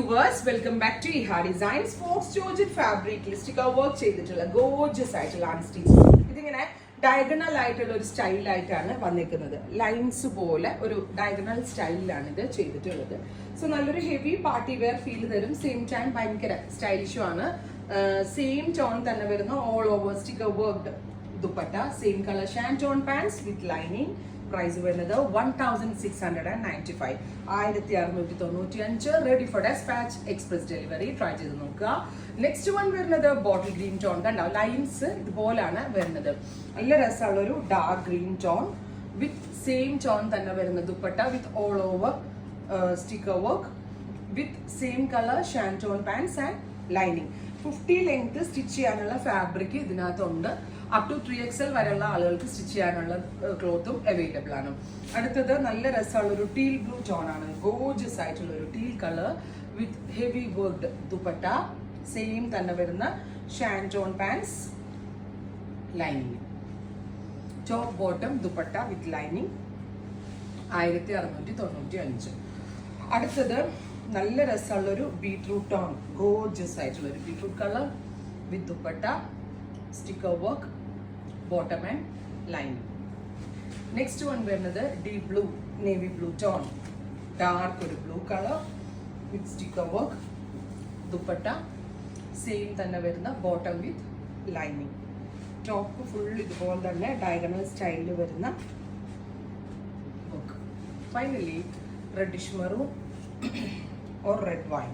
viewers, welcome back to Iha Designs. Fox Georgette fabric sticker work ചെയ്തിട്ടുള്ള gorgeous ആയിട്ടുള്ള unstitch. ഇതിങ്ങനെ diagonal ആയിട്ടുള്ള ഒരു സ്റ്റൈലായിട്ടാണ് വന്നിരിക്കുന്നത്. ലൈൻസ് പോലെ ഒരു ഡയഗണൽ സ്റ്റൈലിലാണ് ഇത് ചെയ്തിട്ടുള്ളത്. സോ നല്ലൊരു ഹെവി പാർട്ടി വെയർ ഫീൽ തരും. സെയിം ടൈം ഭയങ്കര സ്റ്റൈലിഷും ആണ്. സെയിം ടോൺ തന്നെ വരുന്ന all over sticker worked dupatta, same colour shantoon pants with lining. Price വരുന്നത് 1695, 1695, ready for dispatch, express delivery. Try ചെയ്ത് നോക്കുക. നെക്സ്റ്റ് വൺ വരുന്നത് ബോട്ടിൽ ഗ്രീൻ ടോൺ. കണ്ടോ ലൈൻസ് ഇതുപോലാണ് വരുന്നത്. നല്ല രസമുള്ള ഒരു dark green tone with same tone തന്നെ വരുന്ന dupatta with all over sticker work with same colour shantoon pants and lining. 50 length stitch ചെയ്യാനുള്ള ഫാബ്രിക് ഇതിനകത്തുണ്ട്. അപ് ടു 3XL വരെയുള്ള ആളുകൾക്ക് സ്റ്റിച്ച് ചെയ്യാനുള്ള ക്ലോത്തും അവൈലബിൾ ആണ്. അടുത്തത് നല്ല രസമുള്ള ഒരു ടീൽ ബ്ലൂ ടോൺ ആണ്. ഗോർജിയസ് ആയിട്ടുള്ള ഒരു teal colour with heavy worked dupatta, same തന്നെ വരുന്ന shantoon pants, lining, top bottom dupatta with lining. 1695. അടുത്തത് നല്ല രസമുള്ള ഒരു ബീട്രൂട്ട് ടോൺ, ഗോർജിയസ് ആയിട്ടുള്ള ഒരു beetroot colour with dupatta, sticker work, bottom and lining. Next one വരുന്നത് deep blue, navy blue tone, dark ഒരു blue colour with sticker work, dupatta, same തന്നെ വരുന്ന bottom with lining. Top full ഇതുപോലെ തന്നെ ഡയഗണൽ സ്റ്റൈലിൽ വരുന്ന work. Finally reddish maroon or red wine.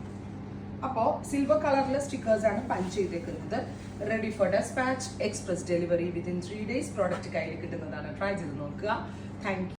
അപ്പോൾ silver കളറിലെ സ്റ്റിക്കേഴ്സ് ആണ് പഞ്ച് ചെയ്തേക്കുന്നത്. Ready for dispatch, express delivery. Within 3 days product കയ്യിൽ കിട്ടുന്നതാണ്. ട്രൈ ചെയ്ത് നോക്കുക. Thank you.